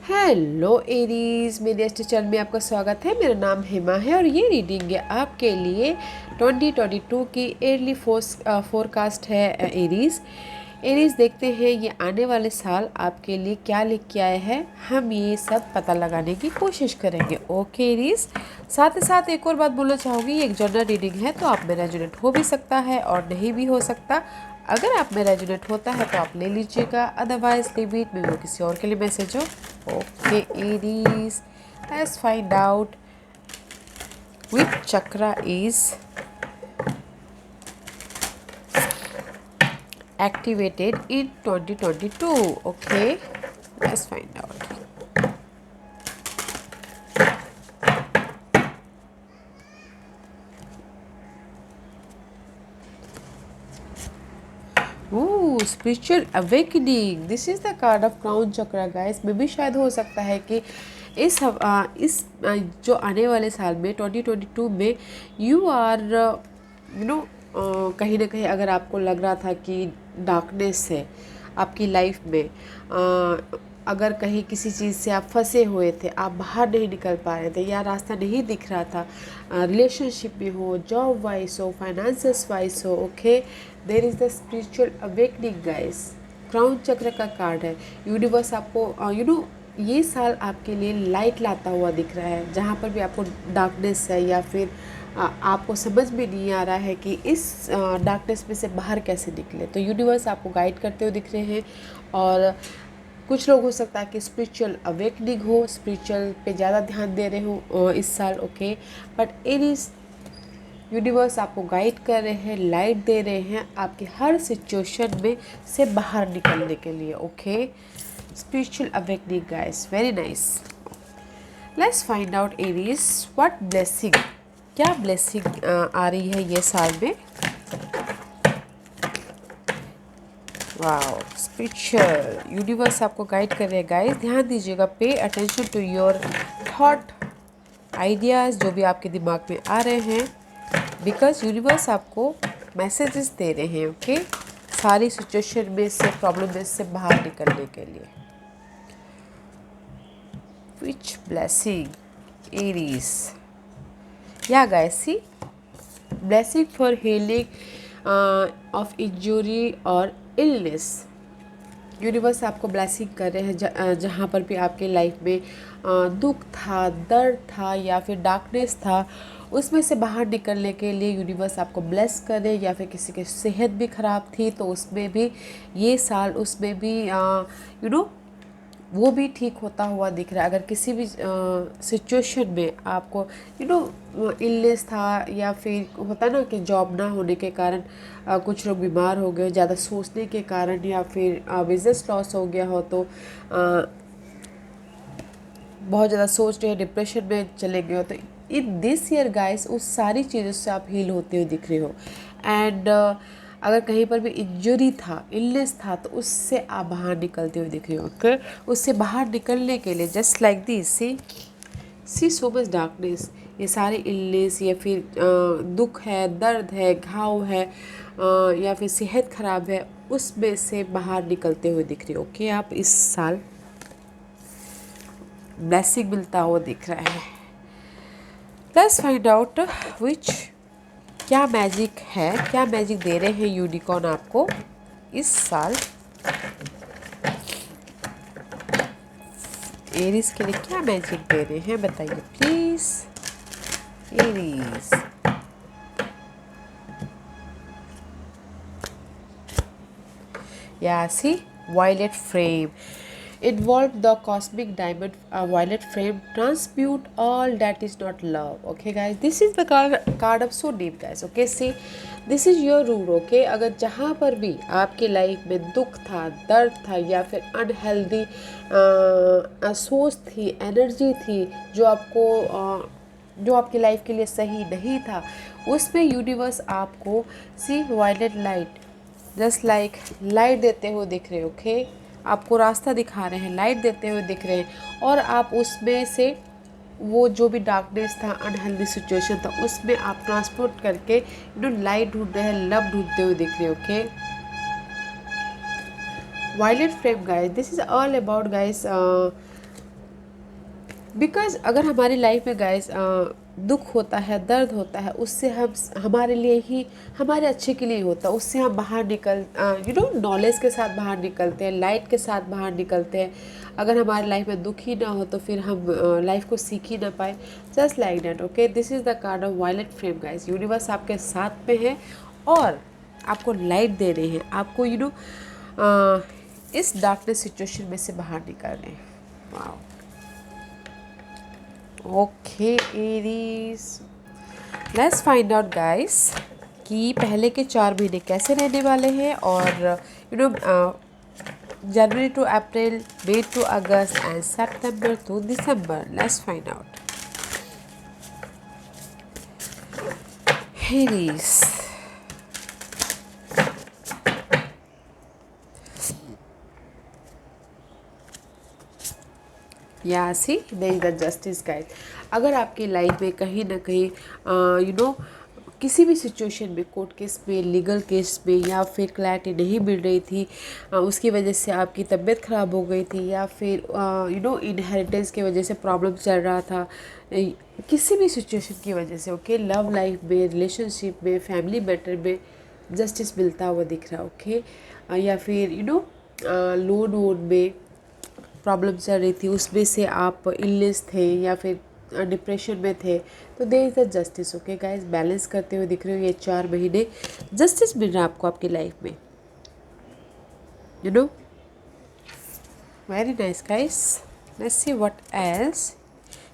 Hello Aries, मेरे एस्टे channel में आपका स्वागत है। मेरा नाम हेमा है और ये रीडिंग है आपके लिए 2022 की एयरली फोरकास्ट है। एरीज एरीज देखते हैं ये आने वाले साल आपके लिए क्या लिख के आए हैं। हम ये सब पता लगाने की कोशिश करेंगे। ओके एरीज, साथ ही साथ एक और बात बोलना चाहूँगी, ये एक जनरल रीडिंग है तो आप में रेजोनेट हो भी सकता है और नहीं भी हो सकता। अगर आप में रेजोनेट होता है तो आप ले लीजिएगा, अदरवाइज लीव इट, मे वो किसी और के लिए मैसेज हो। Okay Aries, let's find out which chakra is activated in 2022. Okay, let's find out. Ooh, spiritual awakening. This is the card of crown chakra, guys. में भी शायद हो सकता है कि जो आने वाले साल में 2022 में यू आर कहीं ना कहीं अगर आपको लग रहा था कि डार्कनेस है आपकी लाइफ में, अगर कहीं किसी चीज़ से आप फंसे हुए थे, आप बाहर नहीं निकल पा रहे थे या रास्ता नहीं दिख रहा था, रिलेशनशिप में हो, जॉब वाइज हो, फाइनेंसेस वाइज हो, okay, there is the spiritual awakening guys. Crown chakra का कार्ड है। यूनिवर्स आपको ये साल आपके लिए लाइट लाता हुआ दिख रहा है। जहाँ पर भी आपको डार्कनेस है या फिर आपको समझ में नहीं आ रहा है कि इस डार्कनेस में से बाहर कैसे निकले, तो यूनिवर्स आपको गाइड करते हुए दिख रहे हैं। और कुछ लोग हो सकता है कि स्पिरिचुअल अवेकनिंग हो, स्पिरिचुअल पे ज़्यादा ध्यान दे रहे हो इस साल, ओके। बट एरीज, यूनिवर्स आपको गाइड कर रहे हैं, लाइट दे रहे हैं आपकी हर सिचुएशन में से बाहर निकलने के लिए, okay. Spiritual awakening guys, very nice. Let's find out Aries what blessing, क्या ब्लेसिंग आ रही है ये साल में। वाओ, स्पिरिचुअल यूनिवर्स आपको गाइड कर रहे हैं गाइस। ध्यान दीजिएगा, pay attention to your thought, ideas जो भी आपके दिमाग में आ रहे हैं, बिकॉज यूनिवर्स आपको मैसेजेस दे रहे हैं, ओके, सारी सिचुएशन में से, प्रॉब्लम में से बाहर निकलने के लिए। विच ब्लेसिंग एरीज, या guys see, blessing for healing of injury और इलनेस। यूनिवर्स आपको ब्लेसिंग कर रहे हैं जहाँ पर भी आपके लाइफ में दुख था, दर्द था या फिर डार्कनेस था, उसमें से बाहर निकलने के लिए यूनिवर्स आपको ब्लेस करे। या फिर किसी की सेहत भी ख़राब थी तो उसमें भी ये साल उसमें भी वो भी ठीक होता हुआ दिख रहा है। अगर किसी भी सिचुएशन में आपको इलनेस था या फिर होता ना कि जॉब ना होने के कारण कुछ लोग बीमार हो गए, ज़्यादा सोचने के कारण, या फिर बिजनेस लॉस हो गया हो, तो बहुत ज़्यादा सोच रहे हैं, डिप्रेशन में चले गए हो, तो इन दिस ईयर गाइस उस सारी चीज़ों से आप हील होते हुए दिख रहे हो। एंड अगर कहीं पर भी इंजरी था, इलनेस था, तो उससे आप बाहर निकलते हुए दिख रहे हो, ओके। उससे बाहर निकलने के लिए just like this, see so much darkness, ये सारे इलनेस या फिर दुख है, दर्द है, घाव है, या फिर सेहत खराब है, उसमें से बाहर निकलते हुए दिख रहे हो, ओके। आप इस साल ब्लेसिंग मिलता हुआ दिख रहा है। लेट्स फाइंड आउट विच, क्या मैजिक है, क्या मैजिक दे रहे हैं यूनिकॉर्न आपको इस साल। एरीज के लिए क्या मैजिक दे रहे हैं बताइए please Aries. Yeah C, violet frame, involve the cosmic diamond, violet frame transmute all that is not love, okay guys, this is the card of so deep guys, okay, see this is your rule, okay। अगर जहाँ पर भी आपके life में दुख था, दर्द था या फिर अनहेल्दी सोच थी, एनर्जी थी जो आपकी लाइफ के लिए सही नहीं था, उसमें यूनिवर्स आपको see violet light, just like light देते हुए दिख रहे, ओके। आपको रास्ता दिखा रहे हैं, लाइट देते हुए दिख रहे हैं, और आप उसमें से वो जो भी डार्कनेस था, अनहेल्दी सिचुएशन था, उसमें आप ट्रांसपोर्ट करके लाइट ढूंढ रहे हैं, लव ढूंढते हुए दिख रहे, okay. Violet flame guys, this is all about guys because अगर हमारी लाइफ में गाइस दुख होता है, दर्द होता है, उससे हम हमारे लिए ही, हमारे अच्छे के लिए होता है, उससे हम बाहर निकल नॉलेज के साथ बाहर निकलते हैं, लाइट के साथ बाहर निकलते हैं। अगर हमारी लाइफ में दुख ही ना हो तो फिर हम लाइफ को सीख ही ना पाए। Just like that, okay. This is the card of violet flame guys. Universe आपके साथ में है और आपको लाइट दे रहे हैं, आपको इस डार्कनेस सिचुएशन में से बाहर निकाल रहे हैं। Wow, okay Aries, let's find out guys कि पहले के 4 महीने कैसे रहने वाले हैं और January to April, May to August and September to December. Let's find out Aries. Yeah see there is the justice guide. अगर आपकी लाइफ में कहीं ना कहीं किसी भी सिचुएशन में, कोर्ट केस में, लीगल केस में, या फिर क्लैरिटी नहीं मिल रही थी, उसकी वजह से आपकी तबीयत ख़राब हो गई थी, या फिर इनहेरिटेंस की वजह से प्रॉब्लम चल रहा था, किसी भी सिचुएशन की वजह से, ओके, लव लाइफ में, रिलेशनशिप में, फैमिली मैटर में जस्टिस मिलता हुआ दिख रहा है, ओके। या फिर लोन वोन में प्रॉब्लम चल रही थी, उसमें से आप इलनेस थे या फिर डिप्रेशन में थे, तो there is the justice, okay guys. Balance करते हुए दिख रहे हो ये 4 महीने, जस्टिस मिल रहा है आपको आपकी लाइफ में, very nice guys. Let's see what else.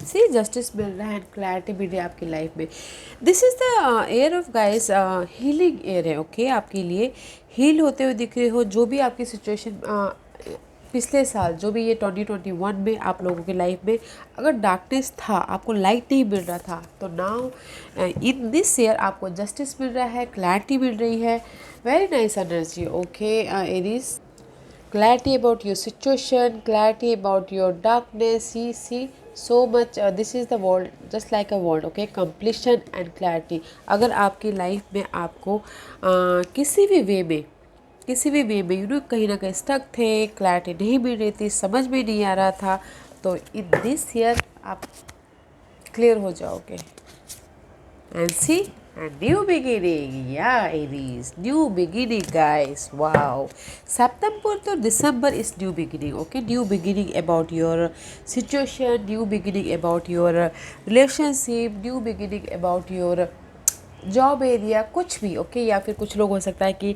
See justice मिल रहा है एंड क्लैरिटी मिल रही है आपकी लाइफ में। This is the air of guys, healing air है, ओके। आपके लिए हील होते हुए दिख रहे हो। जो भी आपकी सिचुएशन पिछले साल, जो भी ये 2021 में आप लोगों की लाइफ में अगर डार्कनेस था, आपको लाइट नहीं मिल रहा था, तो नाउ इन दिस ईयर आपको जस्टिस मिल रहा है, क्लैरिटी मिल रही है। Very nice energy, okay Aries. Clarity about your situation, clarity about your darkness. See so much. This is the world, just like a world, okay. Completion and clarity. अगर आपकी life में आपको किसी भी वे में कहीं ना कहीं स्टक थे, क्लैरिटी नहीं मिल रही थी, समझ में नहीं आ रहा था, तो इन दिस ईयर आप क्लियर हो जाओगे। And see, a new beginning. Yeah, Aries. New beginning, guys. Wow. September to December is new beginning. Okay, new beginning about your situation, new beginning about your relationship, new beginning about your job area, कुछ भी, okay. या फिर कुछ लोग हो सकता है कि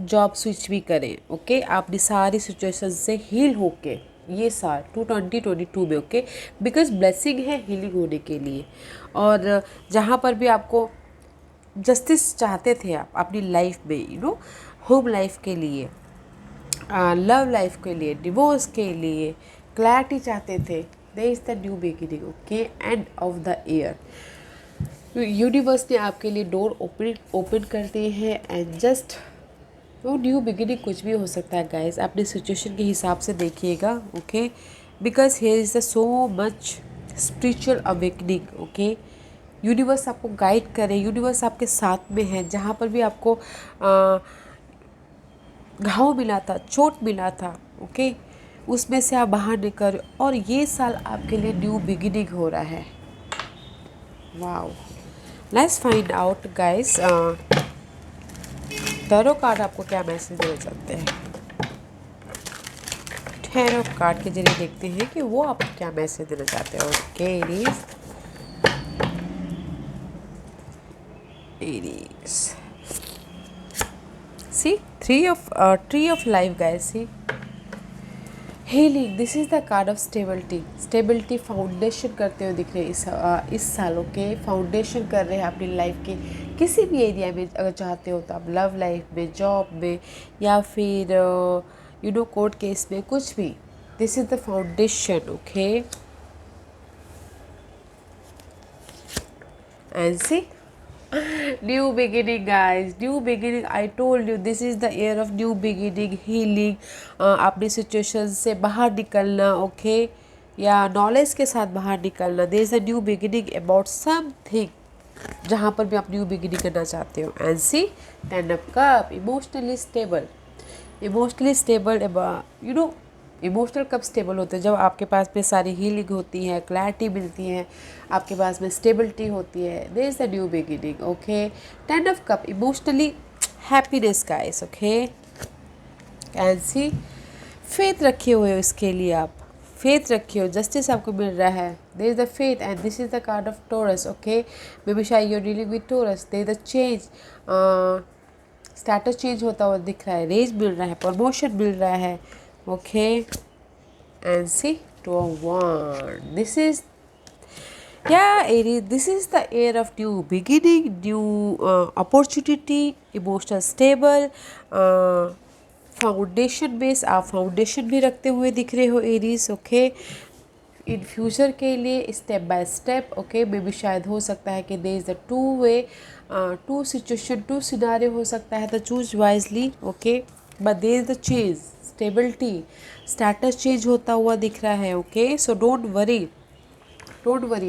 जॉब स्विच भी करें, ओके। आपने सारी सिचुएशन से हील होके ये साल 2022 में, ओके, बिकॉज ब्लेसिंग है हीलिंग होने के लिए। और जहाँ पर भी आपको जस्टिस चाहते थे आप अपनी लाइफ में, होम लाइफ के लिए, लव लाइफ के लिए, डिवोर्स के लिए, क्लैरिटी चाहते थे, there is the new beginning, okay. End of the year universe ने आपके लिए डोर ओपन कर दिए हैं एंड जस्ट वो न्यू बिगिनिंग कुछ भी हो सकता है गाइस। अपने सिचुएशन के हिसाब से देखिएगा, okay, because here is the so much spiritual awakening, okay. Universe आपको गाइड करे, यूनिवर्स आपके साथ में है। जहाँ पर भी आपको घाव मिला था, चोट मिला था, ओके, उसमें से आप बाहर निकल, और ये साल आपके लिए न्यू बिगिनिंग हो रहा है। Wow, let's find out guys tarot card आपको क्या मैसेज देना चाहते हैं। टैरो कार्ड के जरिए देखते हैं कि वो आपको क्या मैसेज देना चाहते हैं, okay Aries. See tree of life guys, see healing, this is the card of stability foundation करते हुए दिख रहे हैं इस साल, ओके। फाउंडेशन कर रहे हैं अपनी लाइफ के किसी भी एरिया में। अगर चाहते हो तो आप लव लाइफ में, जॉब में, या फिर कोर्ट केस में, कुछ भी, this is the foundation, okay. And see new beginning guys, new beginning. I told you this is the year of new beginning, healing, अपनी सिचुएशन से बाहर निकलना, ओके, या नॉलेज के साथ बाहर निकलना। There is a new beginning about something जहाँ पर भी आप न्यू बिगिनिंग करना चाहते हो। And see 10 of cup, emotionally stable, emotional कब स्टेबल होते हैं? जब आपके पास में सारी हीलिंग होती है, क्लैरिटी मिलती है, आपके पास में स्टेबिलिटी होती है, there is the new beginning. Okay, 10 of cup emotionally happiness guys. Okay, and see faith रखे हुए हो इसके लिए, आप फेथ रखे हो, जस्टिस आपको मिल रहा है, there is the faith and this is the card of Taurus. Okay, maybe शायद your dealing with Taurus, there is the change, status change होता हुआ दिख रहा है, रेज मिल रहा है, प्रमोशन मिल रहा है। Okay, and see two of wand, this is Aries, this is the year of new beginning, new opportunity, emotional stable, foundation base, आप फाउंडेशन भी रखते हुए दिख रहे हो एरीज। ओके, इन फ्यूचर के लिए स्टेप बाय स्टेप। ओके, मे भी शायद हो सकता है कि there is the two way, two situation, two scenario हो सकता है, तो choose wisely. Okay, but there is the change, stability, status change होता हुआ दिख रहा है। Okay, so don't worry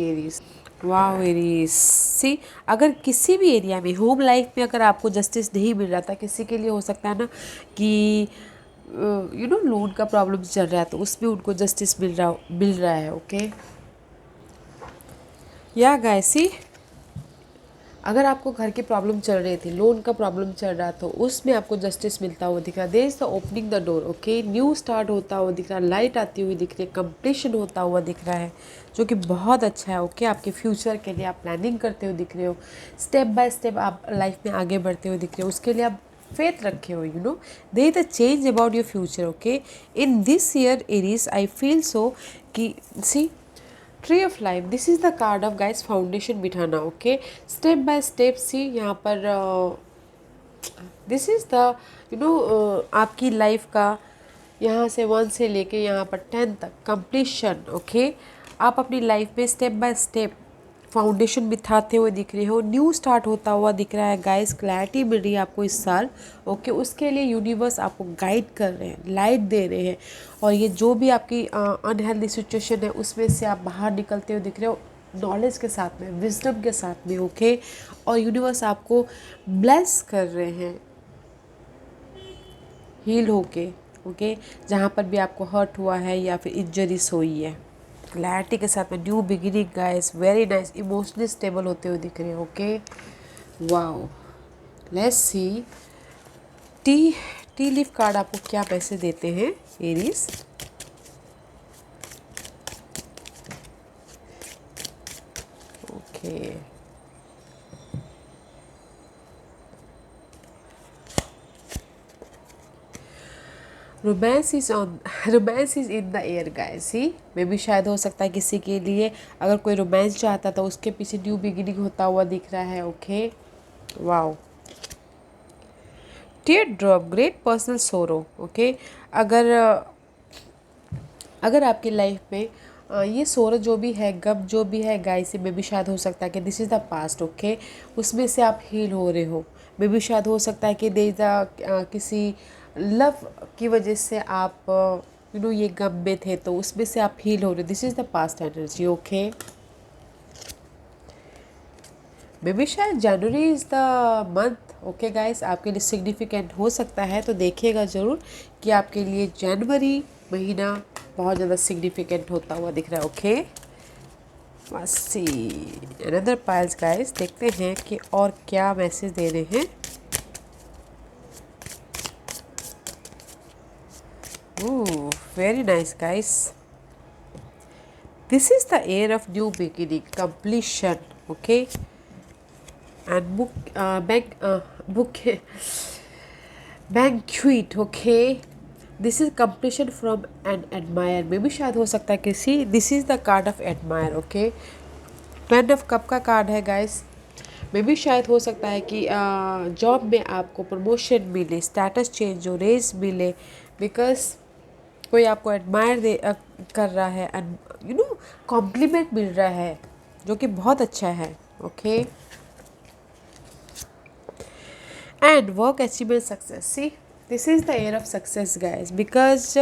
Aries. वाह एरीज, सी अगर किसी भी एरिया में होम लाइफ में अगर आपको जस्टिस नहीं मिल रहा था, किसी के लिए हो सकता है ना कि लोन का प्रॉब्लम चल रहा है, तो उसमें उनको जस्टिस मिल रहा है। ओके, या गाइस, सी अगर आपको घर की प्रॉब्लम चल रही थी, लोन का प्रॉब्लम चल रहा, तो उसमें आपको जस्टिस मिलता हुआ दिख रहा है। There is the opening the door. Okay, new start होता हुआ दिख रहा है, लाइट आती हुई दिख रही है, कंप्लीशन होता हुआ दिख रहा है, जो कि बहुत अच्छा है। ओके, आपके फ्यूचर के लिए आप प्लानिंग करते हुए दिख रहे हो, स्टेप बाय स्टेप आप लाइफ में आगे बढ़ते हुए दिख रहे हो, उसके लिए आप फेथ रखे हो। There is the change about your future. Okay, in this year Aries I feel so कि see tree of life, this is the card of guys foundation बिठाना। Okay, step by step see यहाँ पर this is the आपकी life का यहाँ से 1 से लेके यहाँ पर 10 तक कंप्लीशन। ओके, आप अपनी लाइफ में स्टेप बाय स्टेप फाउंडेशन बिठाते हुए दिख रहे हो, न्यू स्टार्ट होता हुआ दिख रहा है गाइस, क्लैरिटी मिल रही है आपको इस साल। ओके, उसके लिए यूनिवर्स आपको गाइड कर रहे हैं, लाइट दे रहे हैं, और ये जो भी आपकी अनहेल्दी सिचुएशन है उसमें से आप बाहर निकलते हुए दिख रहे हो, नॉलेज के साथ में, विजडम के साथ में। ओके, और यूनिवर्स आपको ब्लेस कर रहे हैं हील होके। ओके, जहाँ पर भी आपको हर्ट हुआ है या फिर इंजरीज हुई है, क्लैरिटी के साथ में new beginning guys, very nice, emotionally stable होते हुए दिख रहे हैं। Okay, wow, let's see tea leaf card आपको क्या पैसे देते हैं Aries. Okay, romance is in the air guys. See मे भी शायद हो सकता है किसी के लिए अगर कोई रोमांस चाहता था, उसके पीछे न्यू बिगिनिंग होता हुआ दिख रहा है। Okay, wow, tier drop, great personal सोरो। ओके, अगर आपकी लाइफ में ये सोरो जो भी है, गम जो भी है गाइस, में भी शायद हो सकता है कि this is the past. Okay, उसमें से आप हील हो रहे हो, में भी शायद हो सकता है कि दे किसी लव की वजह से आप ये गम में थे, तो उसमें से आप हील हो रहे हो, this is the past energy. Okay, maybe शायद January is the month. Okay guys, आपके लिए सिग्निफिकेंट हो सकता है, तो देखिएगा ज़रूर कि आपके लिए जनवरी महीना बहुत ज़्यादा सिग्निफिकेंट होता हुआ दिख रहा है। ओके, बस सी अनदर पाइल्स गाइस, देखते हैं कि और क्या मैसेज दे रहे हैं। Oh, very nice guys, this is the air of new beginning, completion. Okay, and banquet. Okay, this is completion from an admire, मे भी शायद हो सकता है किसी, this is the card of admire. Okay, 10 of cup का card है guys, मे भी शायद हो सकता है कि जॉब में आपको प्रमोशन मिले, स्टेटस चेंज हो, रेज मिले, बिकॉज कोई आपको एडमायर कर रहा है, एंड कॉम्प्लीमेंट मिल रहा है, जो कि बहुत अच्छा है। Okay, and work achievement success. See this is the air of success guys, because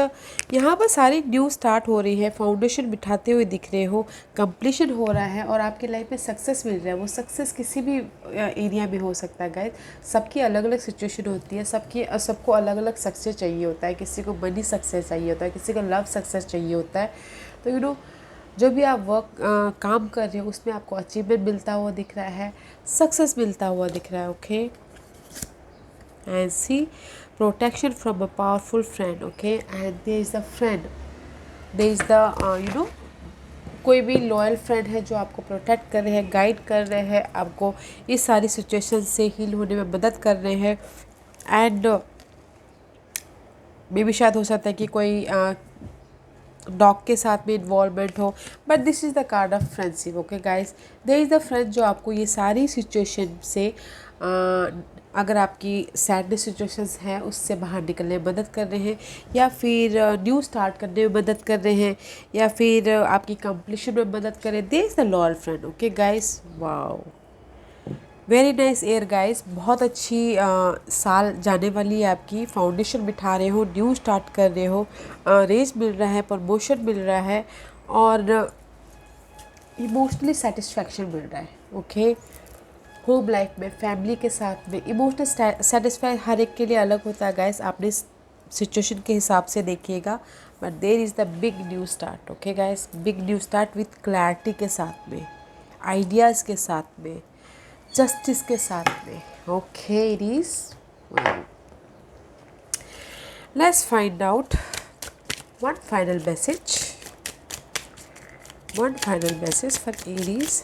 यहाँ पर सारी न्यू स्टार्ट हो रही है, फाउंडेशन बिठाते हुए दिख रहे हो, कंप्लीशन हो रहा है और आपकी लाइफ में सक्सेस मिल रहा है। वो सक्सेस किसी भी एरिया में हो सकता है गाइज। सबकी अलग अलग सिचुएशन होती है, सबको अलग अलग सक्सेस चाहिए होता है। किसी को मनी सक्सेस चाहिए होता है, किसी को लव सक्सेस चाहिए होता है। तो यू नो जो भी आप काम कर रहे हो उसमें आपको अचीवमेंट मिलता हुआ दिख रहा है, सक्सेस मिलता हुआ दिख रहा है। Okay, and see protection from a powerful friend, okay, and there is a friend, there is the कोई भी लॉयल फ्रेंड है जो आपको प्रोटेक्ट कर रहे हैं, गाइड कर रहे हैं, आपको इस सारी सिचुएशन से हील होने में मदद कर रहे हैं। एंड मे भी शायद हो सकता है कि कोई डॉग के साथ में इन्वॉल्वमेंट हो, but this is the card of friendship. Okay guys, there is the friend जो आपको ये सारी सिचुएशन से अगर आपकी सैडनेस सिचुएशंस हैं उससे बाहर निकलने में मदद कर रहे हैं, या फिर न्यू स्टार्ट करने में मदद कर रहे हैं, या फिर आपकी कंप्लीशन में मदद करें। There is the loyal friend. Okay guys, wow, very nice year guys. बहुत अच्छी साल जाने वाली है आपकी। फाउंडेशन बिठा रहे हो, न्यू स्टार्ट कर रहे हो, रेज मिल रहा है, प्रमोशन मिल रहा है और इमोशनली सेटिस्फैक्शन मिल रहा है। ओके, होम लाइफ में, फैमिली के साथ में इमोशनल सेटिस्फाई हर एक के लिए अलग होता है गाइस। आपने सिचुएशन के हिसाब से देखिएगा, but there is the big new start. Okay guys, big new start with clarity के साथ में, आइडियाज़ के साथ में, जस्टिस के साथ में। Okay, it is, let's find out one final message for Aries.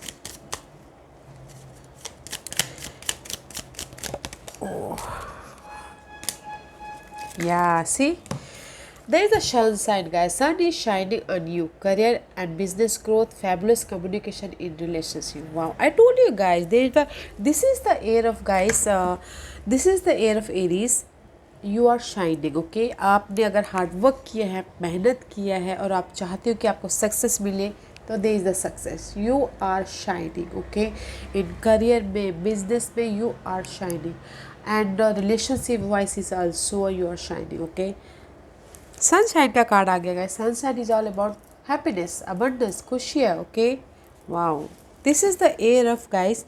Yeah, see, there is a sunshine, guys. Sun is shining on you. Career and business growth, fabulous communication in relationship. Wow, I told you guys, this is the air of guys. This is the air of Aries. You are shining. Okay, आपने अगर hard work किया है, मेहनत किया है और आप चाहते हो कि आपको सक्सेस मिले, तो there is the success. You are shining. Okay, in career में, business में, you are shining. And relationship wise is also you are shining. Okay, sunshine का कार्ड आ गया guys. Sunshine is all about happiness, abundance, खुशियाँ। Okay, wow, this is the air of guys.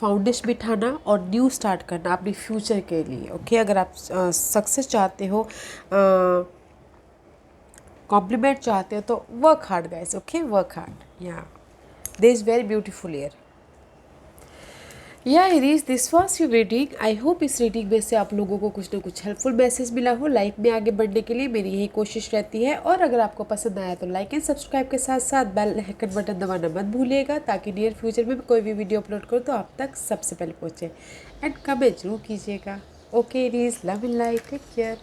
Foundation बिठाना और new start करना अपने future के लिए। ओके, अगर आप सक्सेस चाहते हो, कॉम्प्लीमेंट चाहते हो, तो work hard guys. Okay, work hard. Yeah this is very beautiful air. Yeah Aries, this was your reading. I hope इस रीडिंग में से आप लोगों को कुछ ना कुछ हेल्पफुल मैसेज मिला हो। लाइफ में आगे बढ़ने के लिए मेरी यही कोशिश रहती है। और अगर आपको पसंद आया तो लाइक एंड सब्सक्राइब के साथ साथ बेल आइकन बटन दबाना मत भूलिएगा, ताकि नियर फ्यूचर में कोई भी वीडियो अपलोड करूँ तो आप तक सबसे पहले पहुँचे। एंड कमेंट जरूर कीजिएगा। Okay Aries, love in life, take care.